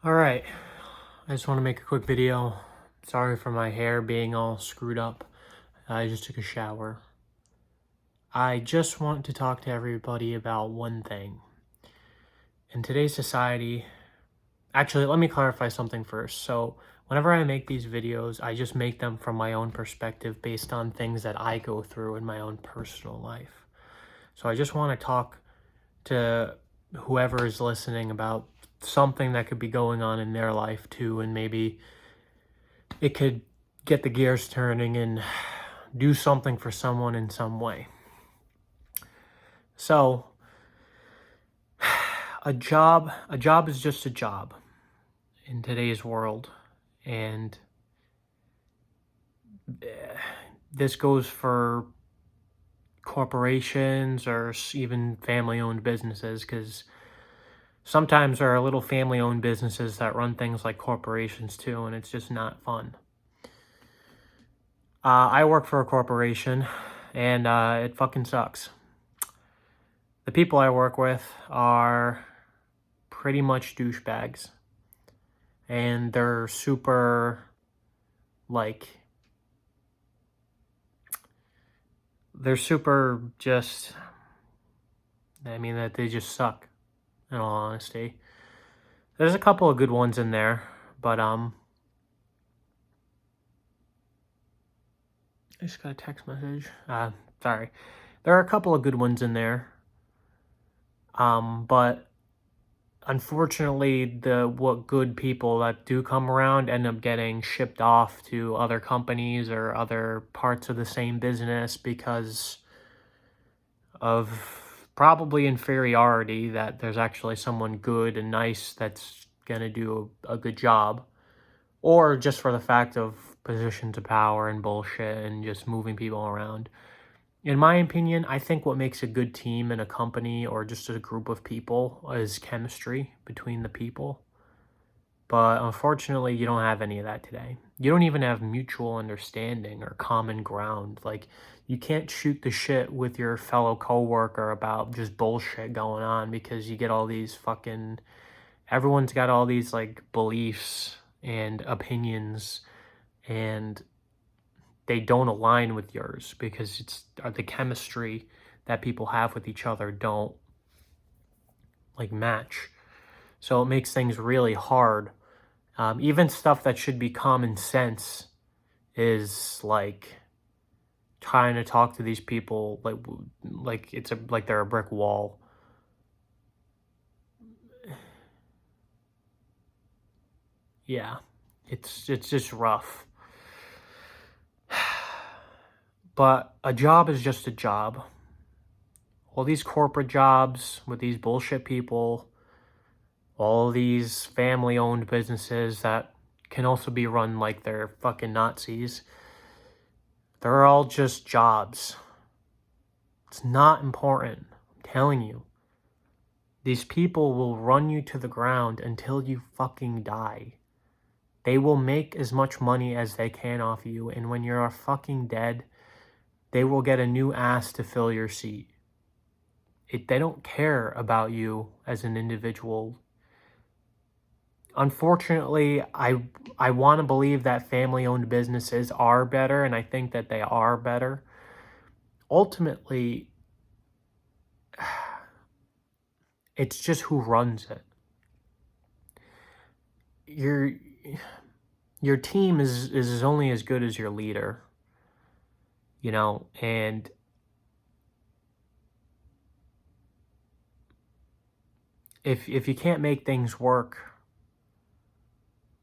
All right, I just want to make a quick video. Sorry for my hair being all screwed up. I just took a shower. I just want to talk to everybody about one thing. In today's society, actually, let me clarify something first. So, whenever I make these videos, I just make them from my own perspective based on things that I go through in my own personal life. So, I just want to talk to whoever is listening about something that could be going on in their life too, and maybe it could get the gears turning and do something for someone in some way. So, a job is just a job in today's world, and this goes for corporations or even family-owned businesses, because sometimes there are little family-owned businesses that run things like corporations too, and it's just not fun. I work for a corporation, and it fucking sucks. The people I work with are pretty much douchebags, and they're super, like, just, that they just suck, in all honesty. There's a couple of good ones in there, but, I just got a text message. Sorry. There are a couple of good ones in there, but unfortunately, what good people that do come around end up getting shipped off to other companies or other parts of the same business because of probably inferiority, that there's actually someone good and nice that's going to do a good job, or just for the fact of positions of power and bullshit and just moving people around. In my opinion, I think what makes a good team in a company or just a group of people is chemistry between the people. But unfortunately, you don't have any of that today. You don't even have mutual understanding or common ground. Like, you can't shoot the shit with your fellow coworker about just bullshit going on, because you get all these fucking, everyone's got all these like beliefs and opinions, and they don't align with yours because it's the chemistry that people have with each other don't like match. So it makes things really hard. Even stuff that should be common sense is like trying to talk to these people like like they're a brick wall. Yeah, it's just rough. But a job is just a job. All these corporate jobs with these bullshit people, all these family-owned businesses that can also be run like they're fucking Nazis, they're all just jobs. It's not important. I'm telling you. These people will run you to the ground until you fucking die. They will make as much money as they can off you, and when you're fucking dead, they will get a new ass to fill your seat. They don't care about you as an individual. Unfortunately, I want to believe that family-owned businesses are better, and I think that they are better. Ultimately, it's just who runs it. Your team is only as good as your leader, and if you can't make things work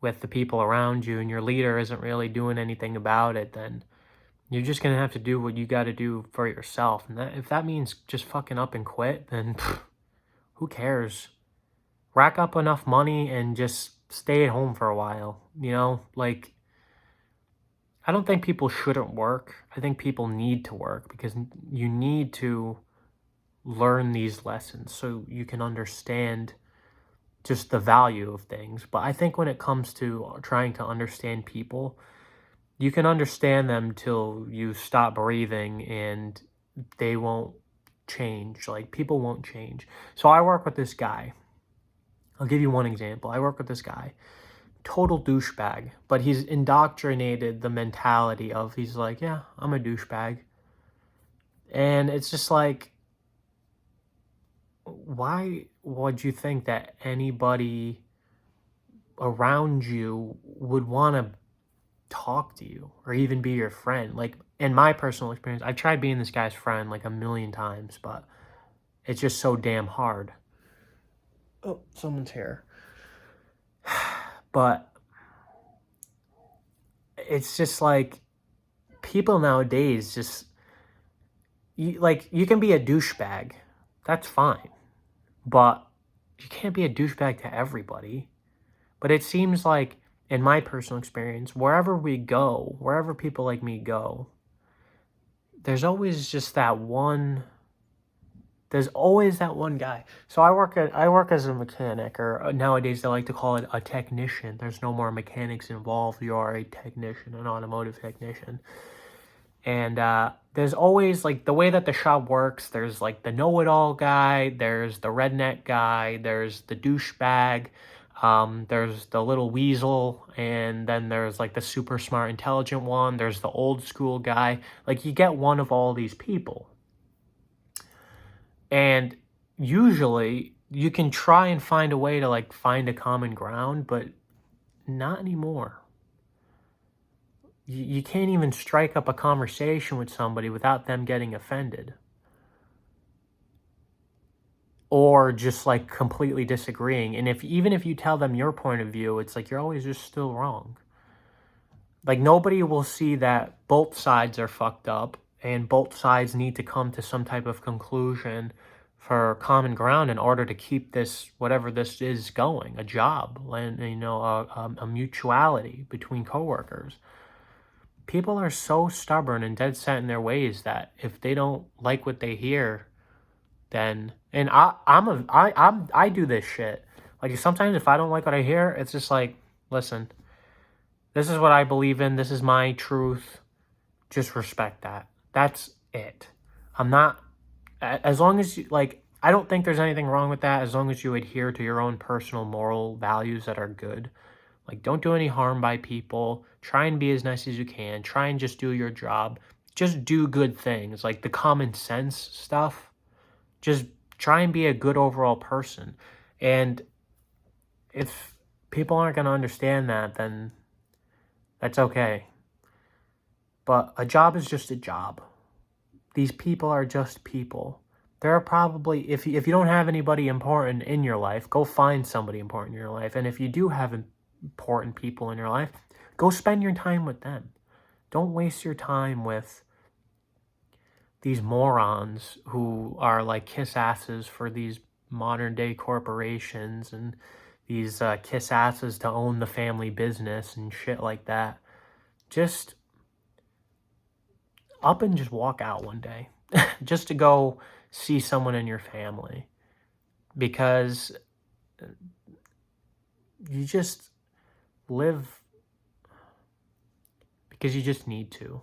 with the people around you and your leader isn't really doing anything about it, then you're just going to have to do what you got to do for yourself. And if that means just fucking up and quit, then who cares? Rack up enough money and just stay at home for a while, Like, I don't think people shouldn't work. I think people need to work because you need to learn these lessons so you can understand just the value of things. But I think when it comes to trying to understand people, you can understand them till you stop breathing and they won't change. Like, people won't change. So I work with this guy. I'll give you one example. I work with this guy, total douchebag, but he's indoctrinated the mentality of, he's like, yeah, I'm a douchebag. And it's just like, why would you think that anybody around you would want to talk to you or even be your friend? Like, in my personal experience, I've tried being this guy's friend like a million times, but it's just so damn hard. Oh, someone's here. But it's just like, people nowadays just, you can be a douchebag. That's fine. But you can't be a douchebag to everybody. But it seems like, in my personal experience, wherever we go, wherever people like me go, there's always just that one. There's always that one guy. So I work as a mechanic, or nowadays they like to call it a technician. There's no more mechanics involved. You are a technician, an automotive technician. And there's always, like, the way that the shop works, there's like the know-it-all guy, there's the redneck guy, there's the douchebag, there's the little weasel, and then there's like the super smart, intelligent one, there's the old school guy. Like, you get one of all these people. And usually you can try and find a way to, like, find a common ground, but not anymore. You can't even strike up a conversation with somebody without them getting offended. Or just, like, completely disagreeing. And even if you tell them your point of view, it's like, you're always just still wrong. Like, nobody will see that both sides are fucked up and both sides need to come to some type of conclusion for common ground in order to keep this, whatever this is, going, a job, and, a mutuality between coworkers. People are so stubborn and dead set in their ways that if they don't like what they hear, then, and I do this shit. Like, sometimes if I don't like what I hear, it's just like, listen, this is what I believe in. This is my truth. Just respect that. That's it. I'm not, as long as you, like, I don't think there's anything wrong with that as long as you adhere to your own personal moral values that are good. Like, don't do any harm by people. Try and be as nice as you can. Try and just do your job. Just do good things, like the common sense stuff. Just try and be a good overall person. And if people aren't going to understand that, then that's okay. But a job is just a job. These people are just people. There are probably, if you don't have anybody important in your life, go find somebody important in your life. And if you do have important people in your life, go spend your time with them. Don't waste your time with these morons who are like kiss asses for these modern day corporations and these kiss asses to own the family business and shit like that. Just up and just walk out one day just to go see someone in your family, because you just live because you just need to.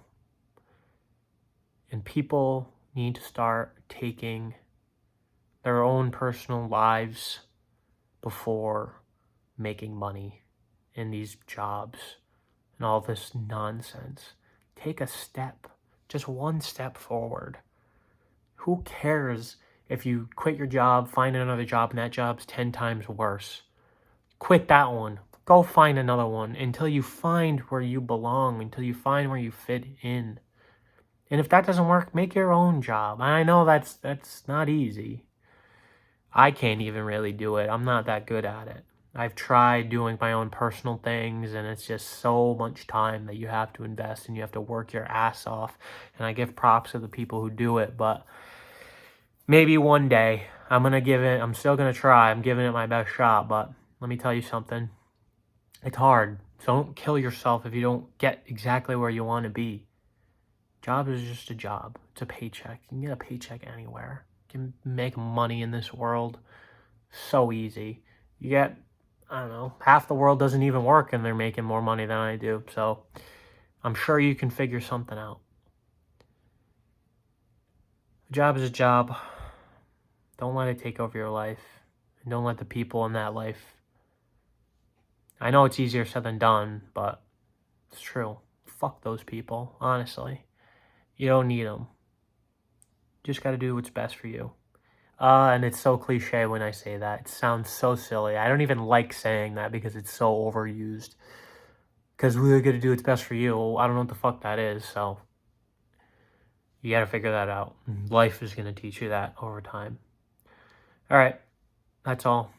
And people need to start taking their own personal lives before making money in these jobs and all this nonsense. Take a step, just one step forward. Who cares if you quit your job, find another job, and that job's 10 times worse? Quit that one. Go find another one until you find where you belong, until you find where you fit in. And if that doesn't work, make your own job. I know that's not easy. I can't even really do it. I'm not that good at it. I've tried doing my own personal things, and it's just so much time that you have to invest, and you have to work your ass off. And I give props to the people who do it, but maybe one day I'm still going to try. I'm giving it my best shot, but let me tell you something. It's hard. So don't kill yourself if you don't get exactly where you want to be. Job is just a job. It's a paycheck. You can get a paycheck anywhere. You can make money in this world so easy. You get, I don't know, half the world doesn't even work and they're making more money than I do. So I'm sure you can figure something out. A job is a job. Don't let it take over your life. And don't let the people in that life... I know it's easier said than done, but it's true. Fuck those people, honestly. You don't need them. Just gotta do what's best for you. And it's so cliche when I say that. It sounds so silly. I don't even like saying that because it's so overused. Because we're gonna do what's best for you. Well, I don't know what the fuck that is, so you gotta figure that out. Life is gonna teach you that over time. Alright, that's all.